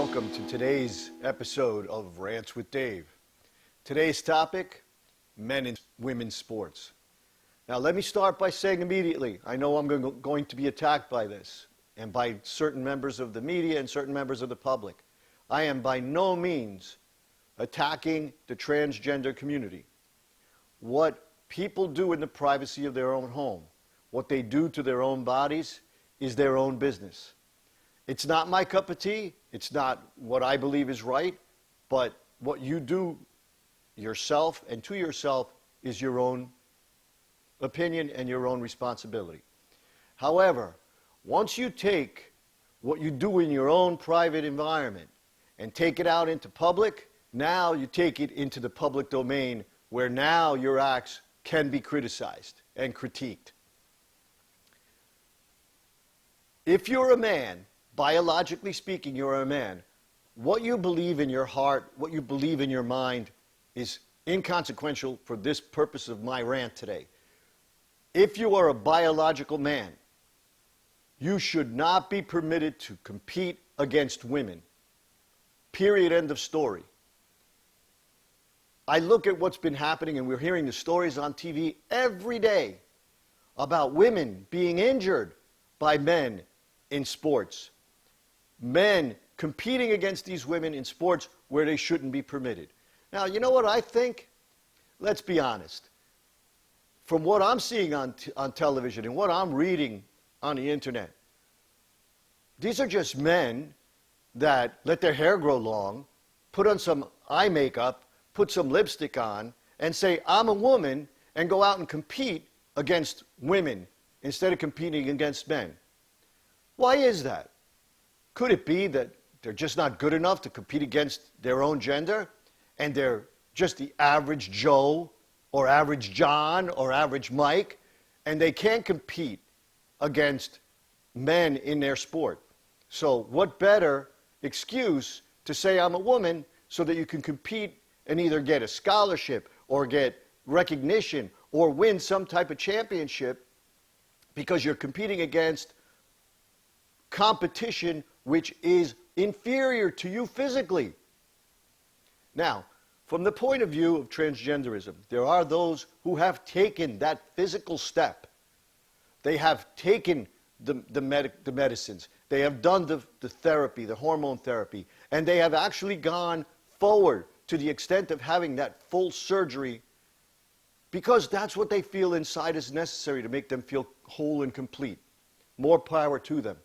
welcome to today's episode of Rants with Dave. Today's topic, men and women's sports. Now let me start by saying immediately, I know I'm going to be attacked by this and by certain members of the media and certain members of the public. I am by no means attacking the transgender community. What people do in the privacy of their own home, what they do to their own bodies, is their own business. It's not my cup of tea. It's not what I believe is right. But what you do yourself and to yourself is your own opinion and your own responsibility. However, once you take what you do in your own private environment and take it out into public, now you take it into the public domain where now your acts can be criticized and critiqued. If you're a man, biologically speaking, you're a man, what you believe in your heart, what you believe in your mind is inconsequential for this purpose of my rant today. If you are a biological man, you should not be permitted to compete against women. Period, end of story. I look at what's been happening, and we're hearing the stories on TV every day about women being injured by men in sports. Men competing against these women in sports where they shouldn't be permitted. Now, you know what I think? Let's be honest. From what I'm seeing on television and what I'm reading on the internet, these are just men that let their hair grow long, put on some eye makeup, put some lipstick on, and say, I'm a woman, and go out and compete against women instead of competing against men. Why is that? Could it be that they're just not good enough to compete against their own gender, and they're just the average Joe or average John or average Mike, and they can't compete against men in their sport? So what better excuse to say I'm a woman so that you can compete and either get a scholarship or get recognition or win some type of championship because you're competing against competition which is inferior to you physically. Now, from the point of view of transgenderism, there are those who have taken that physical step. They have taken the medicines. They have done the therapy, the hormone therapy, and they have actually gone forward to the extent of having that full surgery because that's what they feel inside is necessary to make them feel whole and complete. More power to them.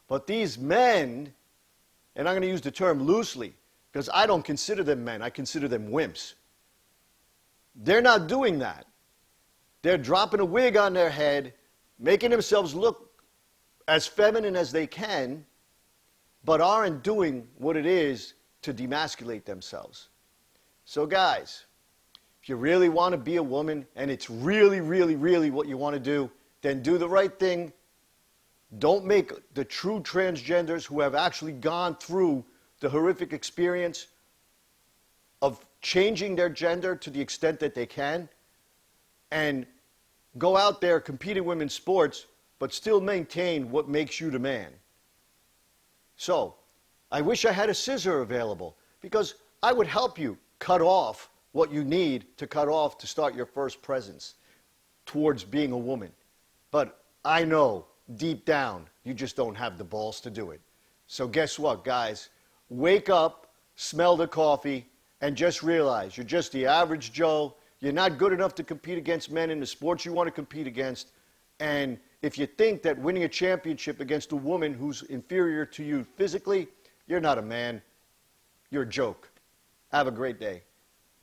But these men, and I'm going to use the term loosely because I don't consider them men, I consider them wimps. They're not doing that. They're dropping a wig on their head, making themselves look as feminine as they can, but aren't doing what it is to demasculate themselves. So guys, if you really want to be a woman and it's really, really, really what you want to do, then do the right thing. Don't make the true transgenders who have actually gone through the horrific experience of changing their gender to the extent that they can and go out there competing in women's sports but still maintain what makes you the man. So, I wish I had a scissor available because I would help you cut off what you need to cut off to start your first presence towards being a woman. But I know deep down, you just don't have the balls to do it. So guess what, guys? Wake up, smell the coffee, and just realize you're just the average Joe. You're not good enough to compete against men in the sports you want to compete against. And if you think that winning a championship against a woman who's inferior to you physically, you're not a man. You're a joke. Have a great day.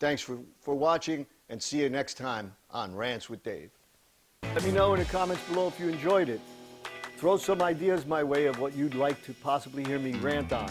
Thanks for watching, and see you next time on Rants with Dave. Let me know in the comments below if you enjoyed it. Throw some ideas my way of what you'd like to possibly hear me rant on.